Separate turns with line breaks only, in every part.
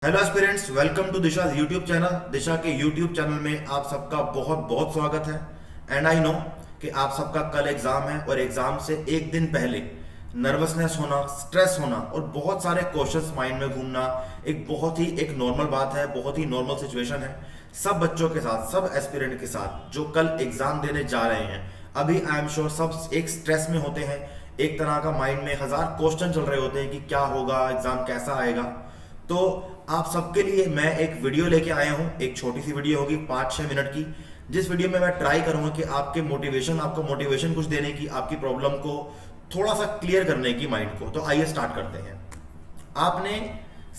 Hello aspirants, welcome to Disha YouTube channel. Disha के YouTube channel में आप सबका बहुत बहुत स्वागत है। एंड आई नो कि आप सबका कल एग्जाम है और एग्जाम से एक दिन पहले नर्वसनेस होना, स्ट्रेस होना और बहुत सारे क्वेश्चंस माइंड में घूमना एक बहुत ही एक नॉर्मल बात है, बहुत ही नॉर्मल सिचुएशन है। सब बच्चों के साथ, सब एस्पिरेंट के साथ जो कल एग्जाम देने जा रहे हैं, अभी आई एम श्योर सब एक स्ट्रेस में होते हैं। एक तरह का माइंड में हजार क्वेश्चन चल रहे होते हैं कि क्या होगा, एग्जाम कैसा आएगा। तो आप सबके लिए मैं एक वीडियो लेके आया हूं। एक छोटी सी वीडियो होगी 5-6 मिनट की, जिस वीडियो में मैं ट्राई करूंगा कि आपको मोटिवेशन कुछ देने की, आपकी प्रॉब्लम को थोड़ा सा क्लियर करने की माइंड को। तो आइए स्टार्ट करते हैं। आपने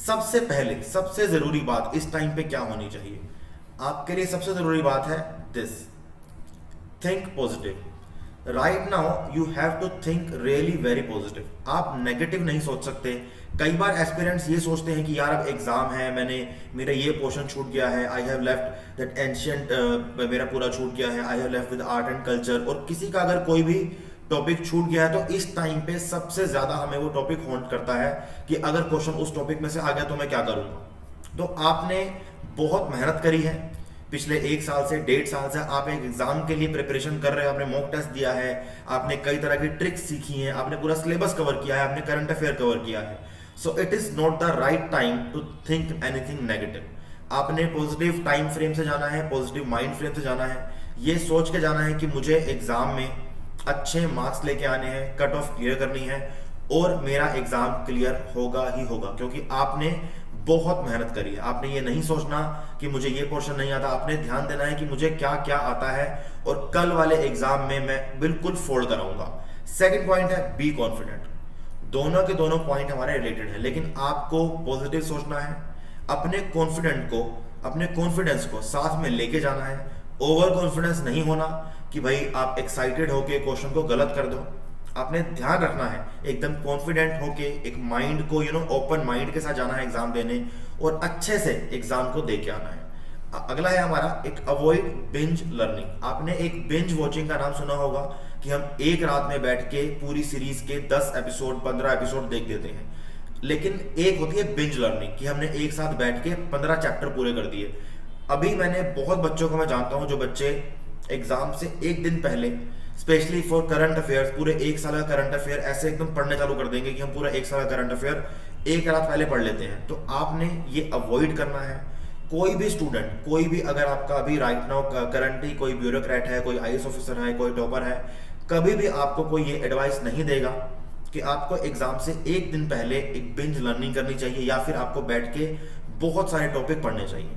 सबसे पहले सबसे जरूरी बात इस टाइम पे क्या होनी चाहिए? आपके लिए सबसे जरूरी बात है this: think positive. Right now you have to think really very positive. आप नेगेटिव नहीं सोच सकते। कई बार एस्पिरेंट्स ये सोचते हैं कि यार अब एग्जाम है, मेरा ये पोर्शन छूट गया है, I have left that ancient, मेरा पूरा छूट गया है, I have left with art and culture. और किसी का अगर कोई भी टॉपिक छूट गया है तो इस टाइम पे सबसे ज्यादा हमें वो टॉपिक हॉन्ट करता है कि अगर क्वेश्चन उस टॉपिक में से आ गया तो मैं क्या करूंगा। तो आपने बहुत मेहनत करी है पिछले 1 साल से, 1.5 साल से आप एक एग्जाम के लिए प्रिपरेशन कर रहे हो। आपने मॉक टेस्ट दिया है, आपने कई तरह की ट्रिक्स सीखी हैं, आपने पूरा सिलेबस कवर किया है, आपने करंट अफेयर कवर किया है। So it is not the right time to think anything negative. आपने पॉजिटिव टाइम फ्रेम से जाना है, पॉजिटिव माइंड फ्रेम से जाना है। ये सोच के जाना है कि मुझे एग्जाम में अच्छे मार्क्स लेके आने हैं, कट ऑफ क्लियर करनी है और मेरा एग्जाम क्लियर होगा ही होगा, क्योंकि आपने बहुत मेहनत करी है। आपने ये नहीं सोचना कि मुझे ये पोर्शन नहीं आता। आपने ध्यान देना है कि मुझे क्या क्या आता है और कल वाले एग्जाम में मैं बिल्कुल फोल्ड कराऊंगा। सेकंड पॉइंट है बी कॉन्फिडेंट। दोनों के दोनों पॉइंट हमारे रिलेटेड है, लेकिन आपको पॉजिटिव सोचना है, अपने कॉन्फिडेंस को साथ में लेके जाना है। ओवर कॉन्फिडेंस नहीं होना कि भाई आप एक्साइटेड होके क्वेश्चन को गलत कर दो। आपने ध्यान रखना है एकदम कॉन्फिडेंट होके, एक माइंड को ओपन माइंड के साथ जाना है एग्जाम देने और अच्छे से एग्जाम को दे के आना है। अगला है हमारा एक अवॉइड बिंज लर्निंग। आपने एक बिंज वॉचिंग का नाम सुना होगा कि हम एक रात में बैठ के पूरी सीरीज के 10 एपिसोड 15 एपिसोड देख देते हैं। लेकिन एक होती है बिंज लर्निंग कि हमने एक साथ बैठ के 15 चैप्टर पूरे कर दिए। अभी मैंने बहुत बच्चों को मैं जानता हूं जो बच्चे एग्जाम से एक दिन पहले स्पेशली फॉर करंट अफेयर्स पूरे 1 साल का करंट अफेयर ऐसे एकदम पढ़ने चालू कर देंगे कि हम पूरा 1 साल का करंट अफेयर एक रात पहले पढ़ लेते हैं। तो आपने ये अवॉइड करना है। कोई भी स्टूडेंट, कोई भी, अगर आपका अभी राइट नाउ करंटली कोई ब्यूरोक्रेट है, कोई आईएएस ऑफिसर है, कोई टॉपर है, कभी भी आपको कोई ये एडवाइस नहीं देगा कि आपको एग्जाम से एक दिन पहले एक बिंज लर्निंग करनी चाहिए या फिर आपको बैठ के बहुत सारे टॉपिक पढ़ने चाहिए।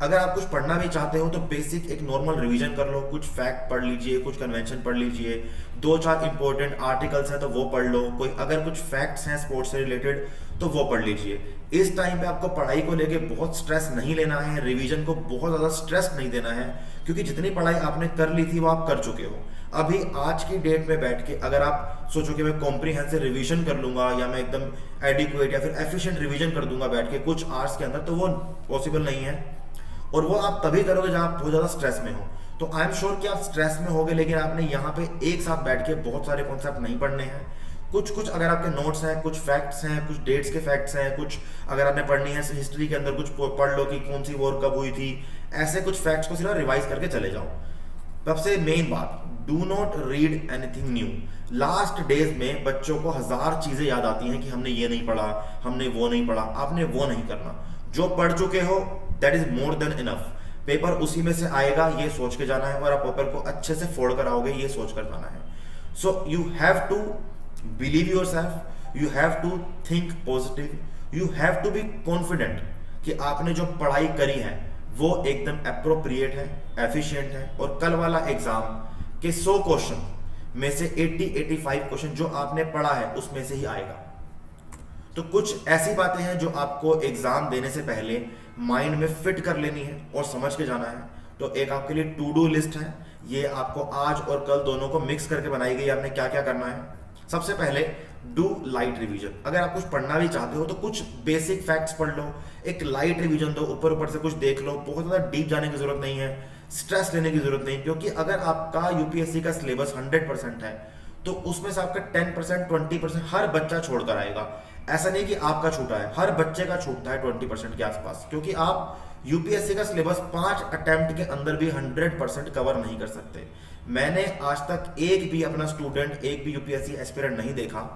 अगर आप कुछ पढ़ना भी चाहते हो तो बेसिक एक नॉर्मल रिवीजन कर लो, कुछ फैक्ट पढ़ लीजिए, कुछ कन्वेंशन पढ़ लीजिए, 2-4 इंपॉर्टेंट आर्टिकल्स हैं तो वो पढ़ लो, कोई अगर कुछ फैक्ट्स हैं स्पोर्ट्स से रिलेटेड तो वो पढ़ लीजिए। इस टाइम पे आपको पढ़ाई को लेके बहुत स्ट्रेस नहीं लेना है, रिवीजन को बहुत ज़्यादा स्ट्रेस नहीं देना है, क्योंकि जितनी पढ़ाई आपने कर ली थी वो आप कर चुके हो। अभी आज की डेट में बैठ के अगर आप सोचो कि मैं कॉम्प्रिहेंसिव रिवीजन कर लूंगा या मैं एकदम एडिक्वेट या फिर एफिशिएंट रिवीजन कर दूंगा बैठ के कुछ आवर्स के अंदर, तो वो पॉसिबल नहीं है। और वो आप तभी करोगे जब आप बहुत ज़्यादा स्ट्रेस में हो। तो आई एम श्योर कि आप स्ट्रेस में होगे, लेकिन आपने यहाँ पे एक साथ बैठ के बहुत सारे कॉन्सेप्ट नहीं पढ़ने हैं। कुछ कुछ अगर आपके नोट्स हैं, कुछ फैक्ट्स हैं, कुछ डेट्स के फैक्ट्स हैं, कुछ अगर आपने पढ़नी है हिस्ट्री के अंदर कुछ पढ़ लो कि कौन सी वॉर कब हुई थी। ऐसे कुछ फैक्ट्स को सिर्फ रिवाइज करके चले जाओ। सबसे मेन बात, do not read anything new. Last days में बच्चों को हजार चीजें याद आती हैं कि हमने ये नहीं पढ़ा, हमने वो नहीं पढ़ा। आपने वो नहीं करना। जो पढ़ चुके हो that is more than enough. Paper उसी में से आएगा ये सोच के जाना है और आप पेपर को अच्छे से फोड़ कर आओगे ये सोच कर जाना है। So you have to believe your self, you have to think positive, you have to be confident कि आपने जो पढ़ाई करी है वो एकदम अप्रोप्रिएट है, एफिशिएंट है और कल वाला एग्जाम के 100 क्वेश्चन में से 80-85 क्वेश्चन जो आपने पढ़ा है उसमें से ही आएगा। तो कुछ ऐसी बातें हैं जो आपको एग्जाम देने से पहले माइंड में फिट कर लेनी है और समझ के जाना है। तो एक आपके लिए टू डू लिस्ट है, ये आपको आज और कल दोनों को मिक्स करके बनाई गई। आपने क्या क्या करना है? सबसे पहले डू लाइट रिवीजन। अगर आप कुछ पढ़ना भी चाहते हो तो कुछ बेसिक फैक्ट्स पढ़ लो, एक लाइट रिवीजन दो, ऊपर ऊपर से कुछ देख लो। बहुत ज़्यादा डीप जाने की जरूरत नहीं है, स्ट्रेस लेने की जरूरत नहीं, क्योंकि अगर आपका यूपीएससी का सिलेबस 100% है तो उसमें से आपका 10% 20% हर बच्चा छोड़कर आएगा। ऐसा नहीं कि आपका छूटा है, हर बच्चे का छूटता है 20% के आसपास, क्योंकि आप यूपीएससी का सिलेबस 5 अटेम्प्ट के अंदर भी 100% कवर नहीं कर सकते। मैंने आज तक एक भी अपना स्टूडेंट, एक भी यूपीएससी एस्पिरेंट नहीं देखा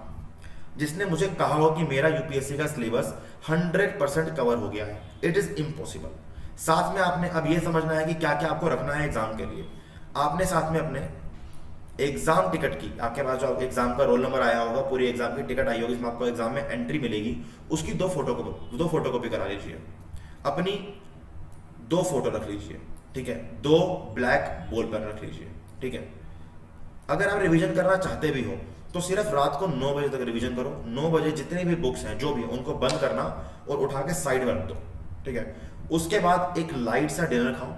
जिसने मुझे कहा हो कि मेरा यूपीएससी का सिलेबस 100% कवर हो गया है। It is impossible. साथ में आपने अब ये समझना है कि क्या क्या आपको रखना है एग्जाम के लिए। आपने साथ में अपने एग्जाम टिकट की, आपके पास जो एग्जाम का रोल नंबर आया होगा, पूरी एग्जाम की टिकट आई होगी, इसमें आपको एग्जाम में एंट्री मिलेगी, उसकी दो फोटोकॉपी करा लीजिए। अपनी 2 फोटो रख लीजिए, ठीक है, 2 ब्लैक बॉल पेन रख लीजिए, ठीक है। अगर आप रिवीजन करना चाहते भी हो तो सिर्फ रात को 9 बजे तक रिवीजन करो। 9 बजे जितनी भी बुक्स हैं जो भी, उनको बंद करना और उठा के साइड में रख दो, ठीक है। उसके बाद एक लाइट सा डिनर खाओ,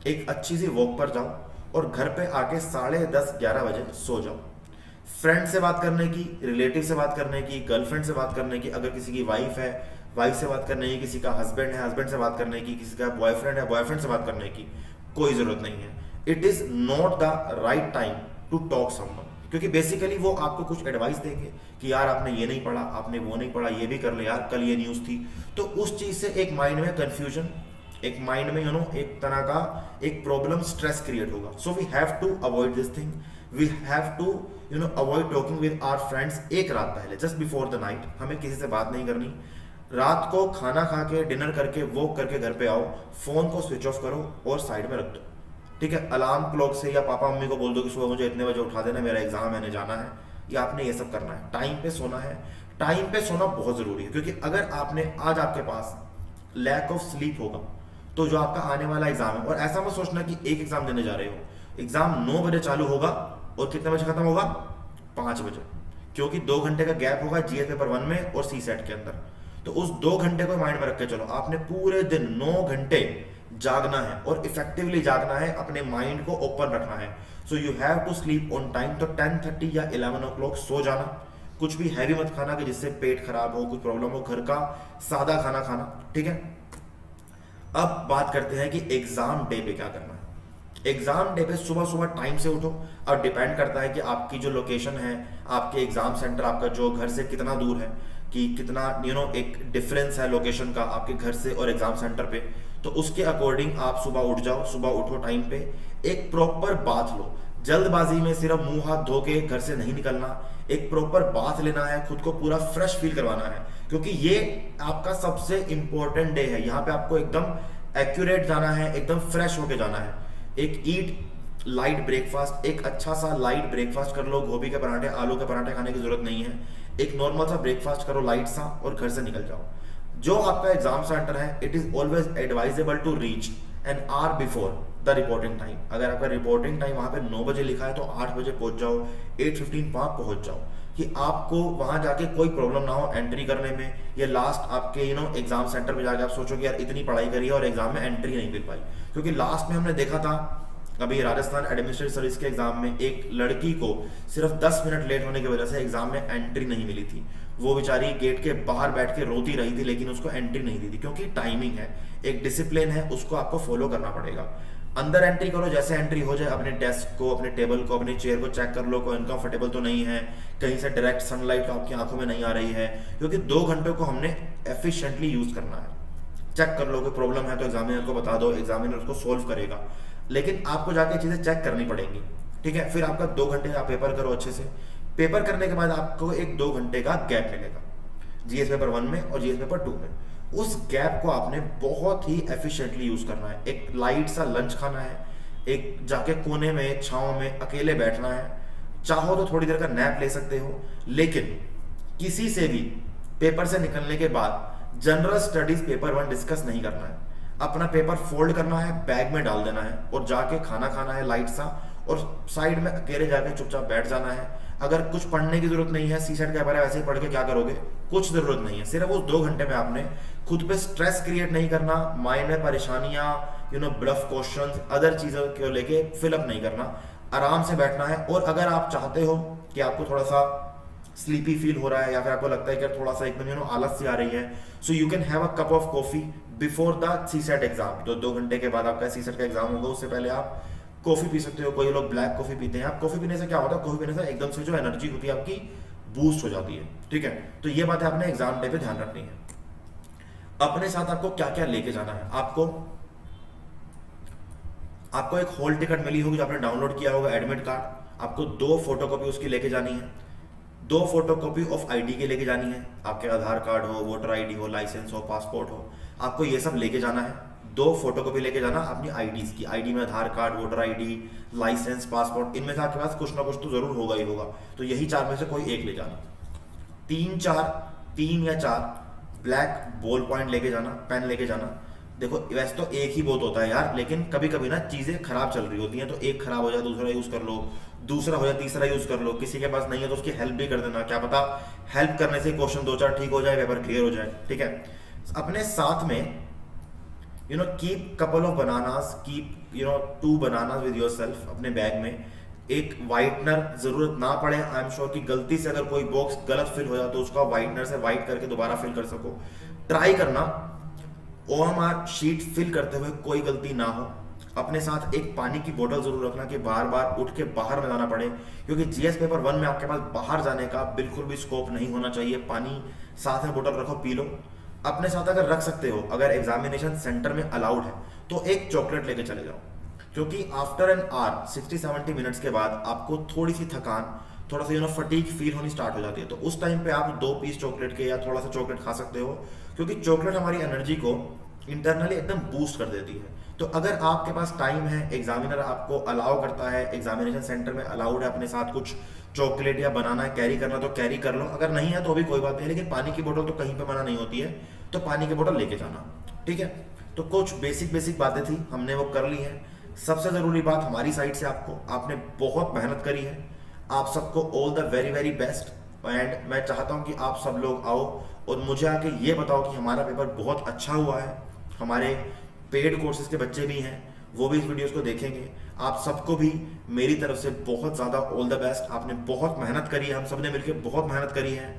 एक अच्छी सी वॉक पर जाओ और घर पे आके 10:30-11 बजे सो जाओ। फ्रेंड से बात करने की, रिलेटिव से बात करने की, गर्लफ्रेंड से बात करने की, अगर किसी की वाइफ है वाइफ से बात करने की, किसी का हस्बैंड है हस्बैंड से बात करने की, किसी का बॉयफ्रेंड है बॉयफ्रेंड से बात करने की कोई जरूरत नहीं है। It is not the right time to talk someone, क्योंकि बेसिकली वो आपको कुछ एडवाइस देंगे कि यार आपने ये नहीं पढ़ा, आपने वो नहीं पढ़ा, ये भी कर ले यार, कल ये न्यूज़ थी। तो उस चीज़ से एक माइंड में कंफ्यूजन, एक माइंड में एक तरह का एक प्रॉब्लम, स्ट्रेस क्रिएट होगा। So we have to avoid this thing. We have to avoid talking with our friends एक रात पहले, जस्ट बिफोर द नाइट। हमें किसी से बात नहीं करनी। रात को खाना खा के, डिनर करके, वॉक करके घर पे आओ, फोन को स्विच ऑफ करो और साइड में रख दो, ठीक है। अलार्म क्लॉक से या पापा मम्मी को बोल दो कि सुबह मुझे इतने बजे उठा देना, मेरा एग्जाम मैंने जाना है, या आपने ये सब करना है। टाइम पे सोना है। टाइम पे सोना बहुत जरूरी है, क्योंकि अगर आपने आज आपके पास लैक ऑफ स्लीप होगा तो जो आपका आने वाला एग्जाम है, और ऐसा मत सोचना कि एक एग्जाम देने जा रहे हो, एग्जाम 9 बजे चालू होगा और कितने बजे खत्म होगा, 5 बजे, क्योंकि 2 घंटे का गैप होगा जीएस पेपर 1 में और सी सेट के अंदर। तो उस 2 घंटे को माइंड में रख के चलो। आपने पूरे दिन 9 घंटे जागना है और इफेक्टिवली जागना है, अपने माइंड को ओपन रखना है। So you have to sleep on time. तो 10:30 या 11 o'clock सो जाना। कुछ भी हैवी मत खाना कि जिससे पेट खराब हो, कुछ प्रॉब्लम हो। घर का सादा खाना खाना, ठीक है। अब बात करते हैं कि एग्जाम डे पे क्या करना है। एग्जाम डे पे सुबह सुबह टाइम से उठो। अब डिपेंड करता है कि आपकी जो लोकेशन है, आपके एग्जाम सेंटर आपका जो घर से कितना दूर है, कि कितना एक डिफरेंस है लोकेशन का आपके घर से और एग्जाम सेंटर पे। तो उसके अकॉर्डिंग आप सुबह उठ जाओ, सुबह उठो टाइम पे, एक प्रॉपर बाथ लो। जल्दबाजी में सिर्फ मुंह हाथ धो के घर से नहीं निकलना। एक प्रॉपर बाथ लेना है, खुद को पूरा फ्रेश फील करवाना है, क्योंकि ये आपका सबसे इंपॉर्टेंट डे है। यहाँ पे आपको एकदम एक्यूरेट जाना है, एकदम फ्रेश होके जाना है। एक ईट लाइट ब्रेकफास्ट, एक अच्छा सा लाइट ब्रेकफास्ट कर लो। गोभी के पराठे, आलू के पराठे खाने की जरूरत नहीं है। एक नॉर्मल सा ब्रेकफास्ट करो लाइट सा, और घर से निकल जाओ। जो आपका एग्जाम सेंटर है, it is always advisable to reach an hour before the reporting time. अगर आपका रिपोर्टिंग टाइम वहां पे 9 बजे लिखा है तो 8 बजे पहुंच जाओ, 8:15 वहां पहुंच जाओ, कि आपको वहां जाके कोई प्रॉब्लम ना हो एंट्री करने में, या लास्ट आपके एग्जाम सेंटर में जाके आप सोचो कि यार इतनी पढ़ाई करी है और एग्जाम में एंट्री नहीं मिल पाई। क्योंकि लास्ट में हमने देखा था अभी राजस्थान एडमिनिस्ट्रेटिव सर्विस के एग्जाम में, एक लड़की को सिर्फ 10 मिनट लेट होने की वजह से एग्जाम में एंट्री नहीं मिली थी। वो बेचारी गेट के बाहर बैठ के रोती रही थी, लेकिन उसको एंट्री नहीं दी थी, क्योंकि टाइमिंग है, एक डिसिप्लिन है, उसको आपको फॉलो करना पड़ेगा। अंदर एंट्री करो, जैसे एंट्री हो जाए अपने डेस्क को, अपने टेबल को, अपनी चेयर को चेक कर लो, कोई अनकंफर्टेबल तो नहीं है, कहीं से डायरेक्ट सनलाइट आपकी आंखों में नहीं आ रही है, क्योंकि 2 घंटे को हमने एफिशिएंटली यूज करना है। चेक कर लो, कोई प्रॉब्लम है तो एग्जामिनर को बता दो, एग्जामिनर उसको सोल्व करेगा। लेकिन आपको जाके चीजें चेक करनी पड़ेंगी, ठीक है। फिर आपका 2 घंटे आप पेपर करो अच्छे से। पेपर करने के बाद आपको एक 2 घंटे का गैप मिलेगा, जीएस पेपर 1 में और जीएस पेपर 2 में। उस गैप को आपने बहुत ही एफिशिएंटली यूज करना है। एक लाइट सा लंच खाना है, एक जाके कोने में छांव में अकेले बैठना है। चाहो तो थोड़ी देर का नैप ले सकते हो, लेकिन किसी से भी पेपर से निकलने के बाद जनरल स्टडीज पेपर 1 डिस्कस नहीं करना है। अपना पेपर फोल्ड करना है, बैग में डाल देना है और जाके खाना खाना है लाइट सा, और साइड में अकेले जाके चुपचाप बैठ जाना है। अगर कुछ पढ़ने की जरूरत नहीं है, सी सेट का पेपर है, वैसे ही पढ़ के क्या करोगे, कुछ जरूरत नहीं है। सिर्फ उस 2 घंटे में आपने खुद पे स्ट्रेस क्रिएट नहीं करना, माइंड में परेशानियां, ब्लफ क्वेश्चंस, अदर चीजों को लेके फिलअप नहीं करना, आराम से बैठना है। और अगर आप चाहते हो कि आपको थोड़ा सा स्लीपी फील हो रहा है, या फिर आपको लगता है कि थोड़ा सा एकदम आलस सी आ रही है, so you can have a cup of coffee before the CSAT exam. तो 2 घंटे के बाद आपका सी सेट का एग्जाम होगा, उससे पहले आप कॉफी पी सकते हो। कोई लोग ब्लैक कॉफी पीते हैं। आप कॉफी पीने से क्या होता है, कॉफी पीने से एकदम से जो एनर्जी होती है आपकी बूस्ट हो जाती है। ठीक है, तो ये बातें आपने एग्जाम डे पे ध्यान रखनी है। अपने साथ आपको क्या क्या लेके जाना है, आपको एक हॉल टिकट मिली होगी जो आपने डाउनलोड किया होगा, एडमिट कार्ड, आपको 2 फोटोकॉपी उसकी लेके जानी है, 2 फोटोकॉपी ऑफ आईडी के लेके जानी है, आपके आधार कार्ड हो, वोटर आईडी हो, लाइसेंस हो, पासपोर्ट हो, आपको ये सब लेके जाना है। 2 फोटोकॉपी लेके जाना अपनी आईडीज की, आईडी में Aadhaar card, voter ID, licence, passport, इनमें से आपके पास कुछ ना कुछ तो जरूर होगा ही होगा, तो यही 4 में से कोई एक ले जाना। 3 या 4 ब्लैक बॉल पॉइंट लेके जाना, पेन लेके जाना। देखो वैसे तो एक ही बहुत होता है यार, लेकिन कभी कभी ना चीजें खराब चल रही होती हैं, तो एक खराब हो जाए दूसरा यूज कर लो, दूसरा हो जाए तीसरा यूज कर लो, किसी के पास नहीं है तो उसकी हेल्प भी कर देना, क्या पता हेल्प करने से क्वेश्चन 2-4 ठीक हो जाए, पेपर क्लियर हो जाए। ठीक है, अपने साथ में keep couple of bananas, keep 2 bananas with yourself अपने बैग में। एक वाइटनर, जरूरत ना पड़े, आई एम श्योर कि गलती से अगर कोई बॉक्स गलत फिल हो जाए तो उसका वाइटनर से वाइट करके दोबारा फिल कर सको। ट्राई करना OMR शीट फिल करते हुए कोई गलती ना हो। अपने साथ एक पानी की बोतल जरूर रखना कि बार बार उठ के बाहर में जाना पड़े, क्योंकि GS पेपर 1 में आपके पास बाहर जाने का बिल्कुल भी स्कोप नहीं होना चाहिए। पानी साथ में बोतल रखो, पी लो। अपने साथ अगर रख सकते हो, अगर एग्जामिनेशन सेंटर में अलाउड है तो एक चॉकलेट लेके चले जाओ, क्योंकि आफ्टर एन आवर 60-70 मिनट्स के बाद आपको थोड़ी सी थकान, थोड़ा सा फटीग फील होनी स्टार्ट हो जाती है, तो उस टाइम पे आप 2 पीस चॉकलेट के या थोड़ा सा चॉकलेट खा सकते हो, क्योंकि चॉकलेट हमारी एनर्जी को इंटरनली एकदम बूस्ट कर देती है। तो अगर आपके पास टाइम है, एग्जामिनर आपको अलाउ करता है, एग्जामिनेशन सेंटर में अलाउड है अपने साथ कुछ चॉकलेट या बनाना कैरी करना, तो कैरी कर लो, अगर नहीं है तो भी कोई बात नहीं, लेकिन पानी की बोतल तो कहीं पे मना नहीं होती है, तो पानी की बोतल लेके जाना। ठीक है, तो कुछ बेसिक बातें थी, हमने वो कर ली है। सबसे जरूरी बात हमारी साइड से आपने बहुत मेहनत करी है, आप सबको all the very very best. And मैं चाहता हूं कि आप सब लोग आओ और मुझे आके ये बताओ कि हमारा पेपर बहुत अच्छा हुआ है। हमारे पेड कोर्सेज के बच्चे भी हैं, वो भी इस वीडियोस को देखेंगे। आप सबको भी मेरी तरफ से बहुत ज़्यादा ऑल द बेस्ट। आपने बहुत मेहनत करी है, हम सब ने मिलकर बहुत मेहनत करी है,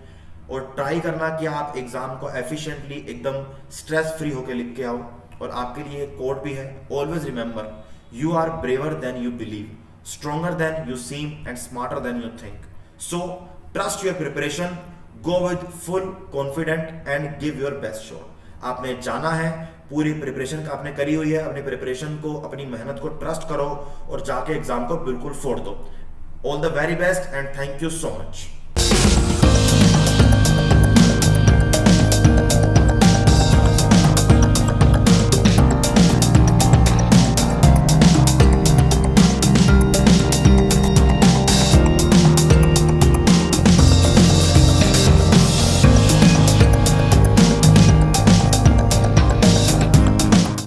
और ट्राई करना कि आप एग्जाम को एफिशिएंटली एकदम स्ट्रेस फ्री होकर लिख के आओ। और आपके लिए एक कोट भी है, always remember, you are braver than you believe, stronger than you seem and smarter than you think. So trust your preparation, go with full confident and give your best shot. आपने जाना है, पूरी preparation का आपने करी हुई है, अपनी प्रिपरेशन को, अपनी मेहनत को ट्रस्ट करो और जाके एग्जाम को बिल्कुल फोड़ दो। All the very best and thank you so much.